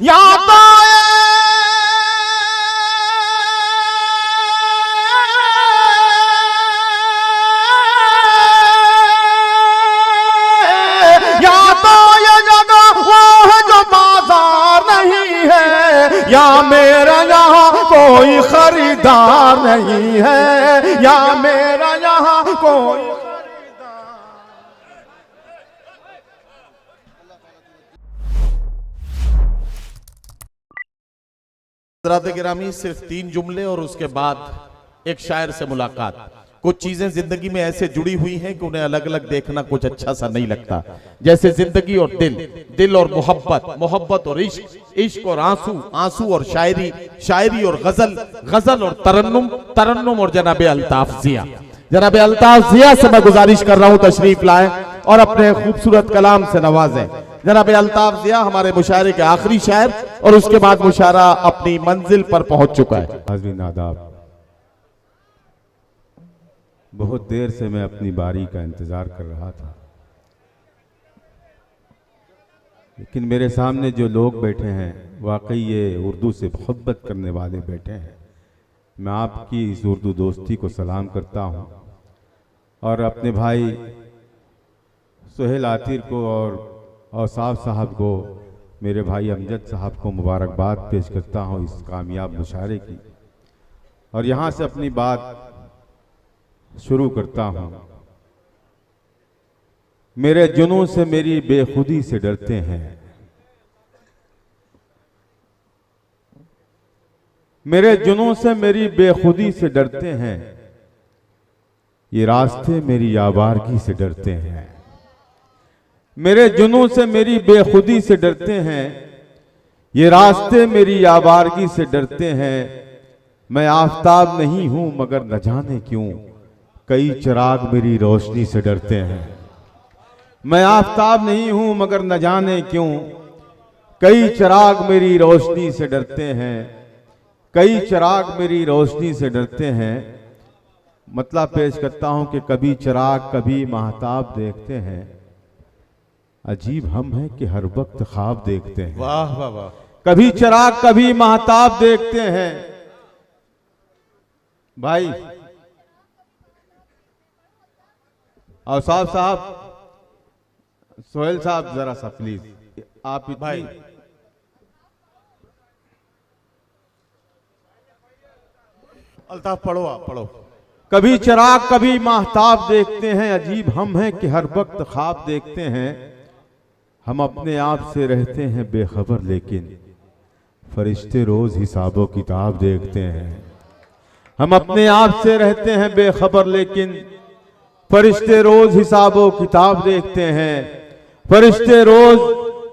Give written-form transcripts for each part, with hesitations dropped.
या तो ये जगह वो है जो बाजार नहीं है, या मेरा यहाँ कोई खरीदार नहीं है, या मेरा यहाँ कोई हज़रात गिरामी। सिर्फ 3 जुमले और उसके बाद एक शायर से मुलाकात। कुछ चीजें जिंदगी में ऐसे जुड़ी हुई हैं कि उन्हें अलग अलग देखना कुछ अच्छा सा नहीं लगता। जैसे जिंदगी और दिल, दिल और मोहब्बत, मोहब्बत और इश्क, इश्क और आंसू, आंसू और शायरी, शायरी और गजल, गजल और तरन्नुम, तरन्नुम और जनाब अल्ताफ जिया। जनाब अल्ताफ जिया से मैं गुजारिश कर रहा हूं तशरीफ लाएं और अपने खूबसूरत कलाम से नवाजें। जनाब अल्ताफ जिया हमारे मुशायरे के आखिरी शायर और उसके बाद मुशायरा अपनी मंजिल पर पहुंच चुका है। हाज़रीन आदाब, बहुत देर से मैं अपनी बारी का इंतजार कर रहा था, लेकिन मेरे सामने जो लोग बैठे हैं वाकई ये उर्दू से मोहब्बत करने वाले बैठे हैं। मैं आपकी इस उर्दू दोस्ती को सलाम करता हूं और अपने भाई सुहेल आतिर को और औसाफ साहब को, मेरे भाई अमजद साहब को मुबारकबाद पेश करता हूं इस कामयाब मुशायरे की। और यहाँ से अपनी बात शुरू करता हूं। मेरे जुनून से मेरी बेखुदी से डरते हैं, मेरे जुनून से मेरी बेखुदी से डरते हैं, ये रास्ते मेरी आवारगी से डरते हैं। मेरे जुनून से मेरी बेखुदी से डरते हैं, ये रास्ते मेरी आवारगी से डरते हैं। मैं आफताब नहीं हूं मगर न जाने क्यों कई चिराग मेरी रोशनी से डरते हैं। मैं आफताब नहीं हूं मगर न जाने क्यों कई चिराग मेरी रोशनी से डरते हैं, कई चिराग मेरी रोशनी से डरते हैं। मतलब पेश करता हूं कि कभी चिराग कभी महताब देखते हैं, अजीब हम हैं कि हर वक्त ख्वाब देखते हैं। वाह वाह वाह। कभी चिराग कभी महताब देखते हैं। भाई औसाफ साहब, सोहेल साहब जरा सा प्लीज आप भाई अल्ताफ पढ़ो, आप पढ़ो। कभी चिराग कभी महताब देखते हैं, अजीब हम हैं कि हर वक्त ख्वाब देखते हैं। हम अपने आप से रहते हैं बेखबर लेकिन फरिश्ते रोज हिसाबो किताब देखते हैं। हम अपने आप से रहते हैं बेखबर लेकिन फरिश्ते रोज हिसाबो किताब देखते हैं। फरिश्ते रोज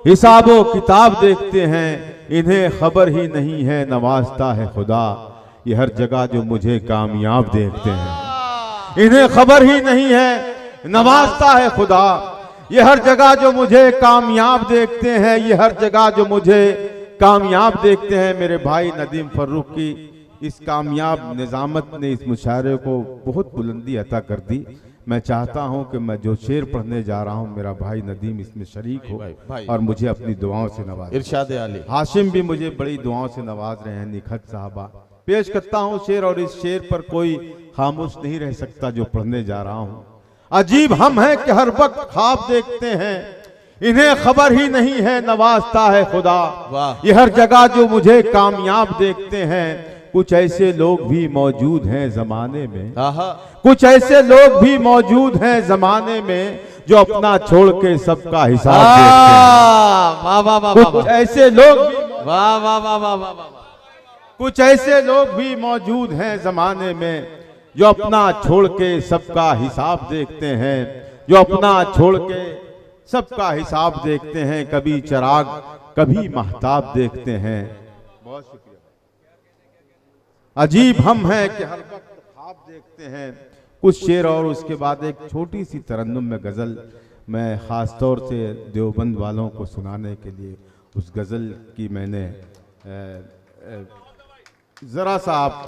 हिसाबो किताब देखते हैं। इन्हें खबर ही नहीं है नवाजता है खुदा, ये हर जगह जो मुझे कामयाब देखते हैं। इन्हें खबर ही नहीं है नवाजता है खुदा, ये हर जगह जो मुझे कामयाब देखते हैं, ये हर जगह जो मुझे कामयाब देखते हैं। मेरे भाई नदीम फर्रुख की इस कामयाब निजामत ने इस मुशायरे को बहुत बुलंदी अता कर दी। मैं चाहता हूं कि मैं जो शेर पढ़ने जा रहा हूं मेरा भाई नदीम इसमें शरीक हो भाई। और मुझे अपनी दुआओं से नवाजे। इरशाद आली हाशिम भी मुझे बड़ी दुआओं से नवाज रहे हैं। निखत साहबा पेश करता हूं शेर और इस शेर पर कोई खामोश नहीं रह सकता जो पढ़ने जा रहा हूं। अजीब हम हैं कि हर वक्त ख्वाब देखते हैं, इन्हें खबर ही नहीं है नवाजता है खुदा, ये हर जगह जो मुझे कामयाब देखते हैं। कुछ ऐसे लोग भी मौजूद हैं जमाने में, कुछ ऐसे लोग भी मौजूद हैं जमाने में जो अपना छोड़ के सबका हिसाब देखते हैं। कुछ ऐसे लोग, वाह वाह वाह वाह वाह, कुछ ऐसे लोग भी मौजूद हैं जमाने में जो अपना छोड़ के सबका हिसाब देखते हैं, जो अपना छोड़ के सबका हिसाब देखते हैं। कभी चिराग कभी महताब देखते हैं। बहुत शुक्रिया। अजीब हम हैं कि हर वक्त ख्वाब देखते हैं। कुछ शेर और उसके बाद एक छोटी सी तरन्नुम में गज़ल मैं ख़ास तौर से देवबंद वालों को सुनाने के लिए उस गज़ल की मैंने ज़रा सा आप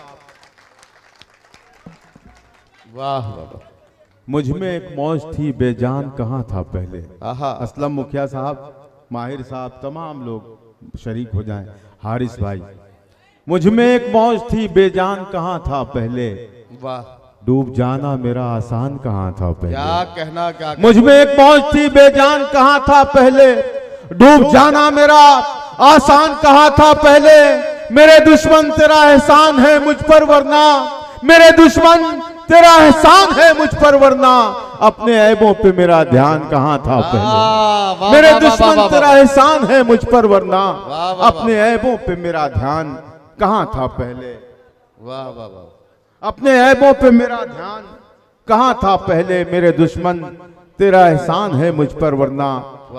वाह वाह। मुझ में एक मौज थी बेजान कहाँ था पहले। असलम मुखिया साहब, माहिर साहब, तमाम लोग शरीक हो जाएं। हारिस भाई, मुझ में एक मौज थी बेजान कहाँ था पहले, वाह, डूब जाना मेरा आसान कहाँ था पहले। क्या कहना, क्या मुझ में एक मौज थी बेजान कहाँ था पहले, डूब जाना मेरा आसान कहाँ था पहले। मेरे दुश्मन तेरा एहसान है मुझ पर वरना, मेरे दुश्मन तेरा एहसान है मुझ पर वरना, अपने ऐबों पे मेरा ध्यान कहाँ था पहले। मेरे दुश्मन तेरा एहसान है मुझ पर वरना, अपने ऐबों पे मेरा ध्यान कहाँ था पहले। वाह वाह वाह, अपने ऐबों पे मेरा ध्यान कहाँ था पहले। मेरे दुश्मन तेरा एहसान है मुझ पर वरना,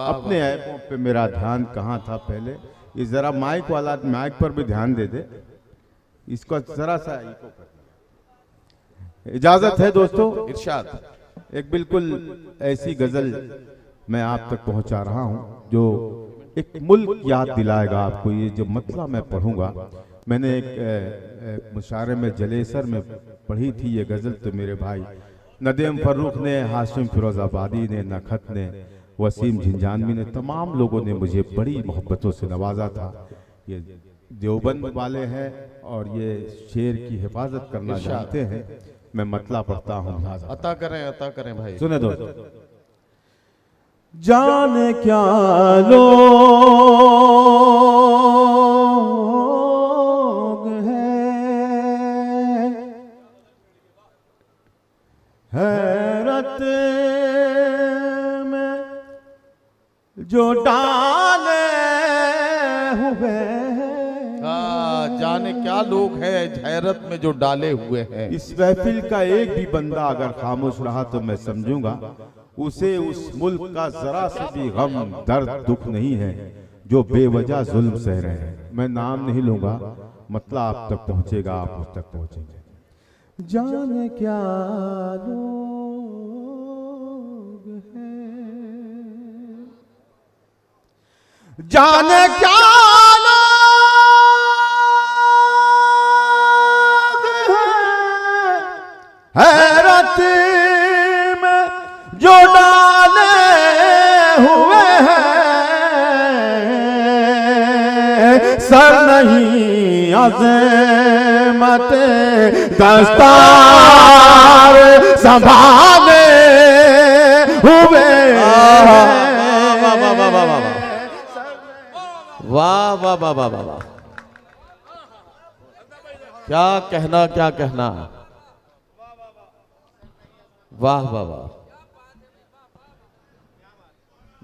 अपने ऐबों पे मेरा ध्यान कहाँ था पहले। ये जरा माइक वाला माइक पर भी ध्यान दे दे, इसको जरा सा इको कर। इजाजत है दोस्तों, इरशाद। एक बिल्कुल ऐसी गजल मैं आप तक पहुंचा रहा हूं जो एक मुल्क याद दिलाएगा आपको। ये जो मतलब मैं पढ़ूंगा, मैंने एक मुशारे में जलेसर में पढ़ी थी ये गजल, तो मेरे भाई नदीम फर्रुख ने, हाशिम फिरोजाबादी ने, नखत ने, वसीम झिंझानवी ने, तमाम लोगों ने मुझे बड़ी मोहब्बतों से नवाजा था। ये देवबंद वाले हैं और ये शेर की हिफाजत करना जानते हैं। मैं मतला पढ़ता हूँ, अता करें भाई। सुने दोस्तों। जाने क्या लोग हैं हैरत में जो डाले हुए हैं। जाने क्या लोग हैं हैरत में जो डाले हुए हैं। इस महफिल का एक भी बंदा अगर खामोश रहा तो मैं समझूंगा उसे उस मुल्क का जरा सा भी गम, दर्द, दुख नहीं है जो बेवजह जुल्म सह रहे हैं। मैं नाम नहीं लूंगा, मतलब आप तक पहुंचेगा, आप उस तक पहुंचेंगे। जाने क्या लोग हैं, जाने क्या हैरत में जो डाले हुए हैं। सर नहीं अज़मत दस्तार संभाले हुए। वाह वाह वाह वाह वाह, क्या कहना, क्या कहना। वाह वाह वाह।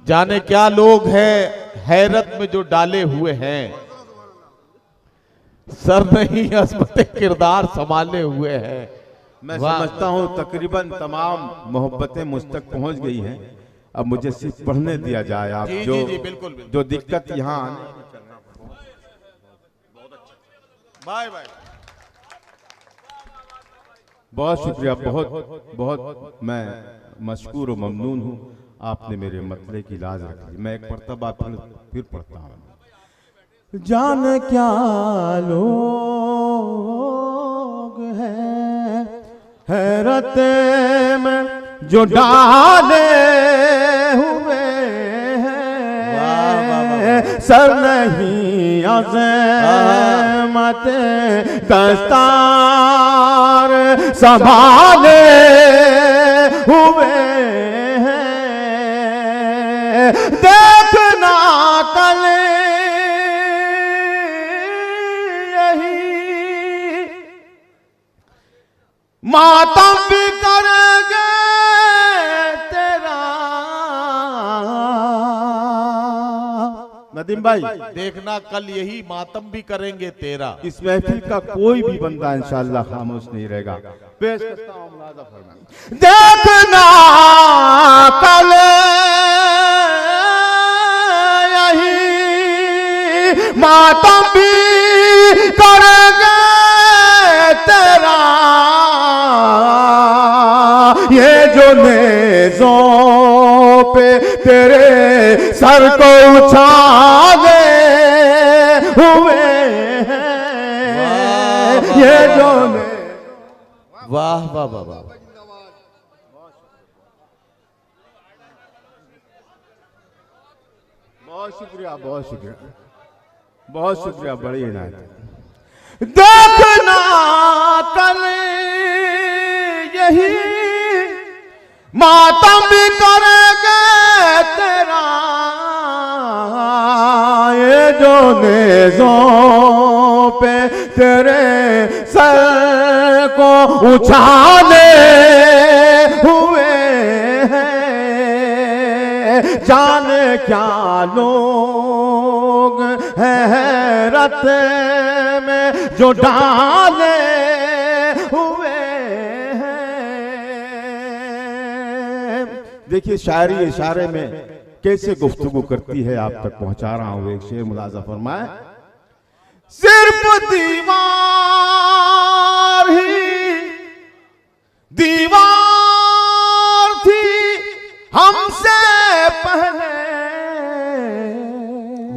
जाने क्या लोग हैं हैरत में जो डाले हुए हैं, सर नहीं अज़मत किरदार संभाले हुए हैं। मैं समझता हूं तकरीबन तमाम मोहब्बतें मुझ तक पहुंच गई हैं। अब मुझे सिर्फ पढ़ने दिया जाए। आप जी, जो जी, जी, बिल्कुल, बिल्कुल। जो दिक्कत यहाँ बाय बाय। बहुत शुक्रिया, बहुत बहुत मैं मशकूर और ममनून हूँ। आपने मेरे मतले की लाज रखी। मैं एक मरतबा फिर पढ़ता हूँ। जाने क्या लोग हैं हैरत में जो डाले हुए हैं। सर नहीं अज़मत दस्तार संभाले हुए हैं। देखना कल यही मातम भी करेंगे तेरा। नदीम भाई, देखना कल यही मातम भी करेंगे तेरा। इस महफिल का कोई भी बंदा इंशाअल्लाह खामोश नहीं रहेगा। पेश करता हूं मुलाज़ा फरमाएं। देखना कल यही मातम भी करेंगे तेरा। ये जो नेज़ों पे तेरे सर को उछाले हुए हैं। ये जो वाह वाह वाह वाह। बहुत शुक्रिया, बहुत शुक्रिया। बहुत शुक्रिया, बड़ी इनायत। देखना कल यही मातम भी करेंगे तेरा, ये जो नेज़ों पे तेरे सर को उछाले हुए हैं, जाने क्या लोग हैं हैरत में जो डाले हुए हैं। देखिए शायरी इशारे में कैसे गुफ्तगू करती है, आप तक पहुंचा रहा हूं। एक शेर मुलाजा फरमाए। सिर्फ दीवार ही दीवार थी हमसे पहले।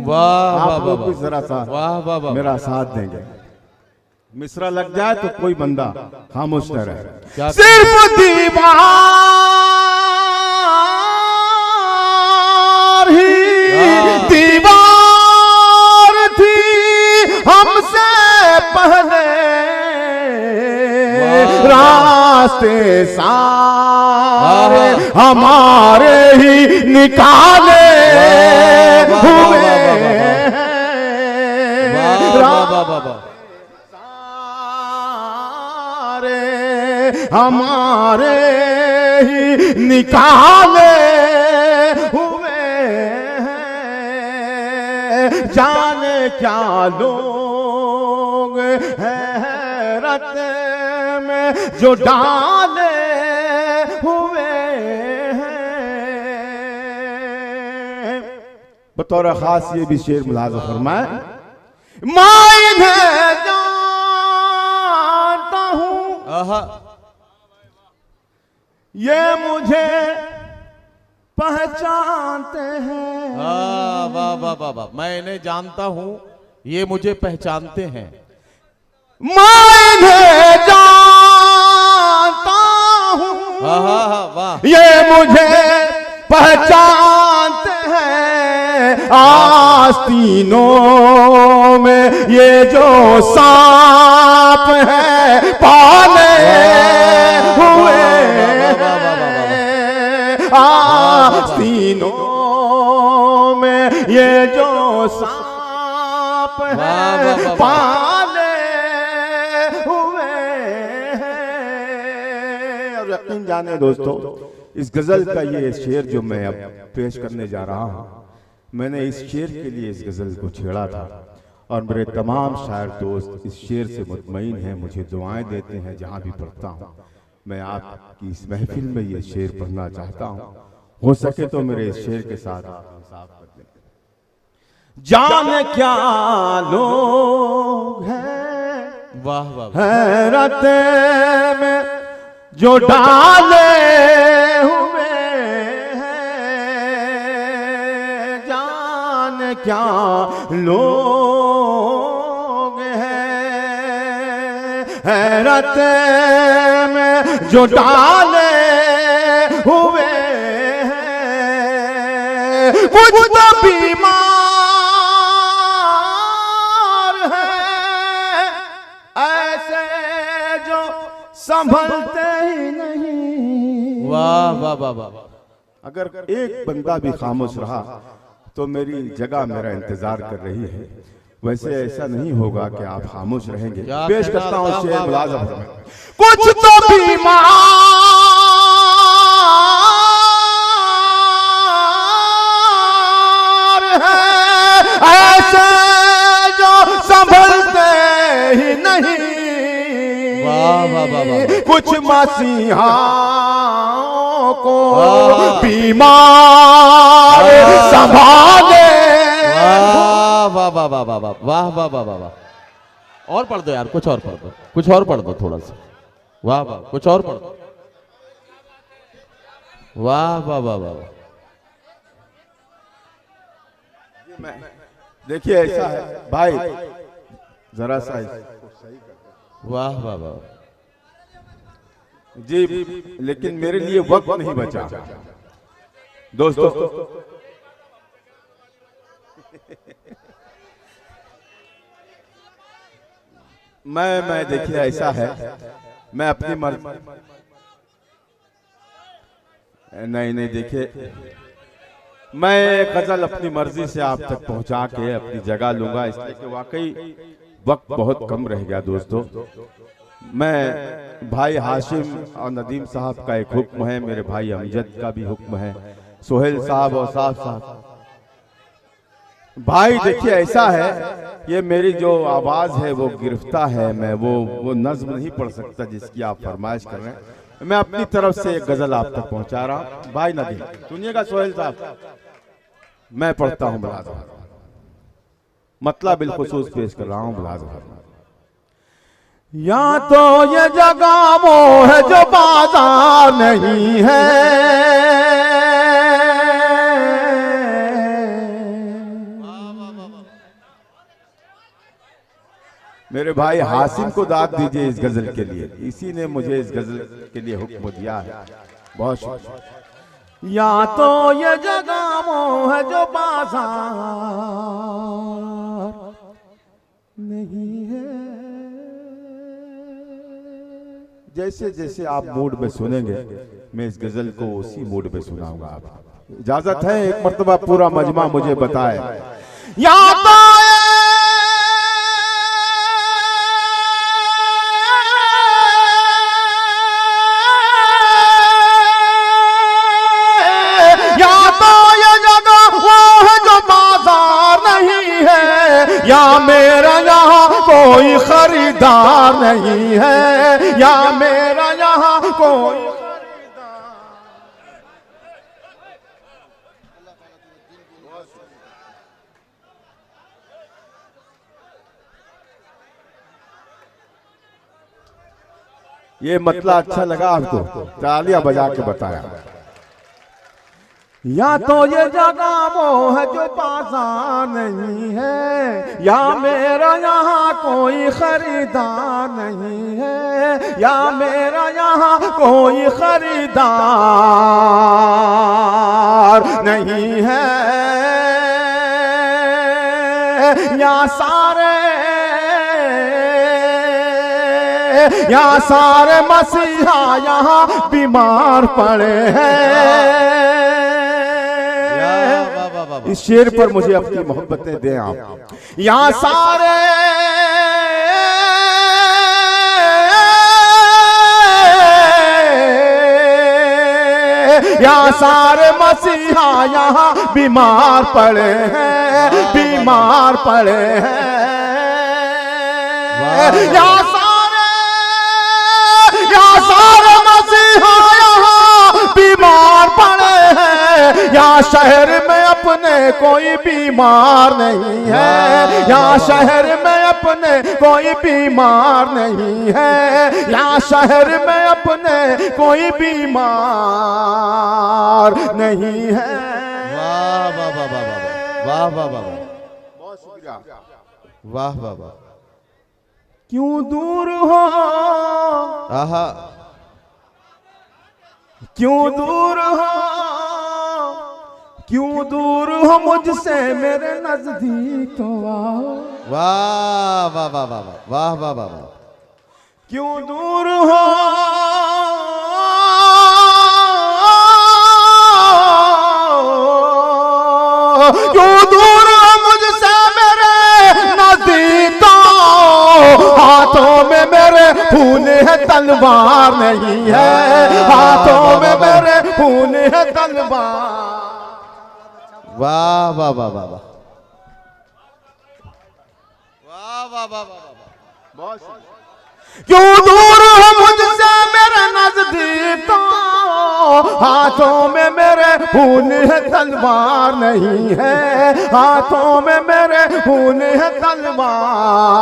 वाह आप लोग भी जरा सा वाह वाह वाह मेरा साथ देंगे। मिसरा लग जाए तो कोई बंदा खामोश न रहे। सिर्फ दीवार ही दीवार थी हमसे पहले, रास्ते सारे हमारे ही निकाले हुए सारे हमारे ही निकाले हुए हैं, जाने क्या लोग हैं हैरत में जो डाले हुए हैं। बतौर खास ये भी शेर मुलाज़ा फरमाए। मैं इन्हें जानता हूं, ये मुझे पहचानते हैं। वाह वाह वाह वाह, मैं इन्हें जानता हूं, ये मुझे पहचानते हैं। मैं इन्हें जानता हूं, वाह, ये मुझे पहचानते हैं। आस्तीनों में ये जो सांप है पाले हुए, आस्तीनों में ये जो सांप है पाले हुए हैं। और यकीन जाने दोस्तों, इस गजल का ये शेर जो मैं अब पेश करने जा रहा हूं, मैंने इस शेर के लिए इस गजल को छेड़ा था और मेरे तमाम शायर दोस्त इस शेर से मुतमईन हैं, मुझे दुआएं देते हैं जहां भी पढ़ता हूं। मैं आपकी इस महफिल में ये शेर पढ़ना चाहता हूं, हो सके तो मेरे इस शेर के साथ इंसाफ कर दें। जाने क्या लोग हैं वाह वाह, हैरत में जो डाले हुए हैं, जाने क्या लोग हैं हैरत में जो डाले हुए हैं। कुछ तो बीमार है ऐसे जो संभलते ही नहीं। वाह वाह वाह वाह, अगर एक बंदा भी खामोश रहा तो मेरी जगह मेरा इंतजार कर रही है। वैसे ऐसा नहीं होगा कि आप खामोश रहेंगे। पेश करता हूँ शेर मुलाज़ा फरमाए। कुछ तो बीमार है ऐसे जो संभलते ही नहीं। वाह वाह वाह वाह, कुछ मसीहाओं को बीमार संभाले। वाह वाह वाह वाह वाह वाह वाह वाह वाह, और पढ़ दो यार, कुछ और पढ़ दो, कुछ और पढ़ दो थोड़ा सा। वाह वाह, कुछ और पढ़ दो। वाह वाह वाह वाह, देखिए ऐसा है भाई, जरा सा वाह वाह वाह जी, लेकिन मेरे लिए वक्त नहीं बचा दोस्तों। मैं देखिए ऐसा है, मैं अपनी मर्जी नहीं देखिए, मैं गजल अपनी मर्जी से आप तक पहुंचा के अपनी जगह लूंगा, इसलिए कि वाकई वक्त बहुत कम रह गया दोस्तों। मैं भाई हाशिम और नदीम साहब का एक हुक्म है, मेरे भाई अमजद का भी हुक्म है, सोहेल साहब और साहब भाई देखिए ऐसा है, ये मेरी जो आवाज है वो गिरफ्ता है, मैं वो नज्म नहीं पढ़ सकता जिसकी आप फरमाइश कर रहे हैं। मैं अपनी तरफ से एक गजल आप तक पहुंचा रहा हूं। भाई नदीम सुनिएगा, सोहेल साहब मैं पढ़ता हूं, मुलाज़ा मतलब बिलखुसूस पेश कर रहा हूं, मुलाज़ा। या तो ये जगह वो है जो बाजार नहीं है, मेरे भाई हासिम को दाद दीजिए इस गजल के लिए, इसी ने मुझे इस गजल के लिए हुक्म दिया है, बहुत शुक्रिया। या तो ये जगह वो है जो बाजार नहीं है। जैसे जैसे आप मूड में सुनेंगे मैं इस गजल को उसी मूड में सुनाऊंगा। आप इजाजत है एक मर्तबा पूरा मजमा मुझे बताए। या तो या मेरा यहाँ कोई खरीदार नहीं है, या मेरा यहाँ कोई खरीदार। ये मतलब अच्छा लगा आपको? तालियां बजा के बताया। या तो ये जगह वो है जो बाजार नहीं है, या मेरा यहाँ कोई खरीदार नहीं है, या मेरा यहाँ कोई खरीदार नहीं है, या सारे मसीहा यहाँ बीमार पड़े हैं। इस शेर पर मुझे अपनी मोहब्बतें दें आप। यहाँ सारे मसीहा यहाँ बीमार पड़े हैं, बीमार पड़े हैं। यहाँ सारे मसीहा यहाँ बीमार पड़े हैं। यहाँ शहर में अपने कोई बीमार नहीं है, यहाँ शहर में अपने कोई बीमार नहीं है, यहाँ शहर में अपने कोई बीमार नहीं है। वाह वाह वाह वाह वाह वाह वाह, बहुत शुक्रिया। वाह वाह वाह। क्यों दूर हो, आहा, क्यों दूर हो, क्यों दूर हो मुझसे मेरे नजदीक आओ। वाह वाह वाह वाह वाह वाह वाह वाह। क्यों दूर हो, क्यों दूर हो मुझसे मेरे नजदीक आओ। हाथों में मेरे खून है तलवार नहीं है, हाथों में मेरे खून है तलवार। वाह वाह वाह वाह वाह वाह वाह वाह वाह। क्यों दूर हो मुझसे मेरे नजदीक तो, हाथों में मेरे खून है तलवार नहीं है, हाथों में मेरे खून है तलवार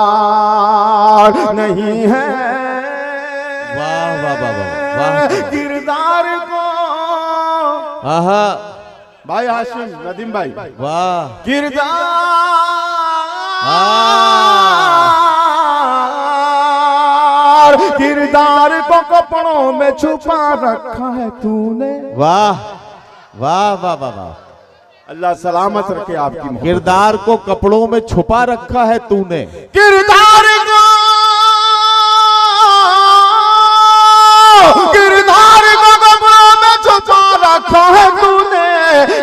नहीं है। वाह वाह वाह वाह वाह। किरदार को, आहा, भाई हाशिम नदीम भाई, वाह। किरदार को कपड़ों में छुपा रखा है तूने। वाह वाह वाह वाह वाह। अल्लाह सलामत रखे आपकी मोहब्बत। किरदार को कपड़ों में छुपा रखा है तूने, किरदार को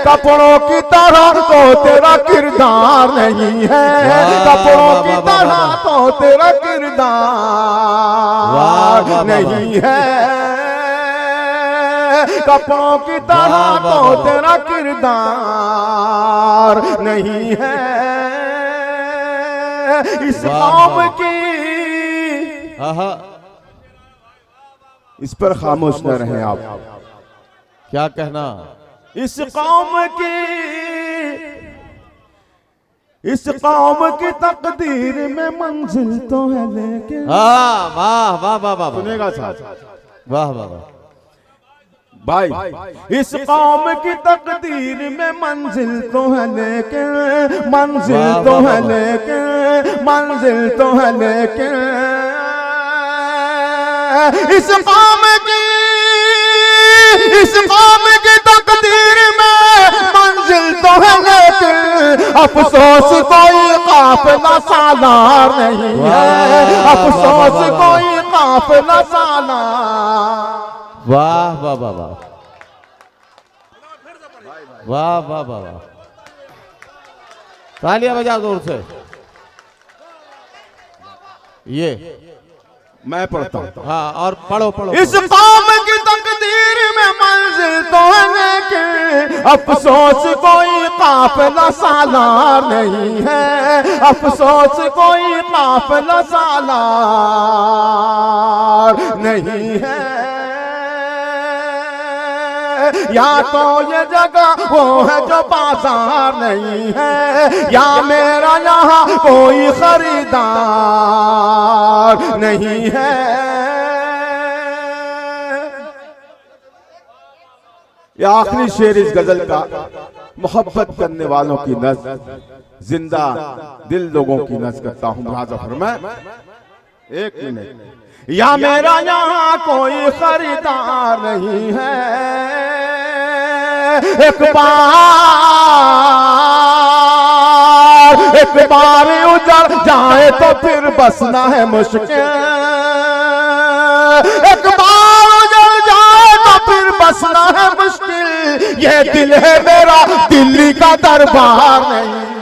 कपड़ों की तरह तो तेरा किरदार नहीं है, कपड़ों की तरह तो तेरा किरदार नहीं है, कपड़ों की तरह तो तेरा किरदार नहीं है। इस कौम की, इस पर खामोश न रहें आप, क्या कहना, इस कौम की, इस कौम की तकदीर में मंजिल तो है लेकिन, वाह वाह वाह वाह वाह, सुनेगा साथ, वाह वाह वाह भाई, इस कौम की तकदीर में मंजिल तो है लेकिन, मंजिल तो है लेकिन, मंजिल तो है लेकिन, इस कौम की, इस कौम की तकदीर में मंजिल तो है लेकिन, अफसोस कोई काफिला सालार नहीं है, अफसोस कोई काफिला सालार। वाह वाह वाह वाह वाह वाह वाह वाह, तालियां बजा जोर से। ये मैं पढ़ता हूँ, हाँ, और पढ़ो पढ़ो। इस कौम की तकदीर में मंजिल तो है लेकिन, अफसोस कोई काफिला सालार नहीं है, अफसोस कोई काफिला सालार नहीं है। या तो ये जगह वो है जो बाजार नहीं है, या मेरा यहाँ कोई खरीदार नहीं है। ये आखिरी शेर इस गजल का मोहब्बत करने वालों की नज़्म, जिंदा दिल लोगों की नज़्म करता हूँ। मुलाज़ा फरमाएं, एक मिनट। या मेरा यहाँ कोई खरीदार नहीं है, एक बार उजड़ जाए तो फिर बसना है मुश्किल, एक बार उजड़ जाए तो फिर बसना है मुश्किल, ये दिल है मेरा दिल्ली का दरबार नहीं।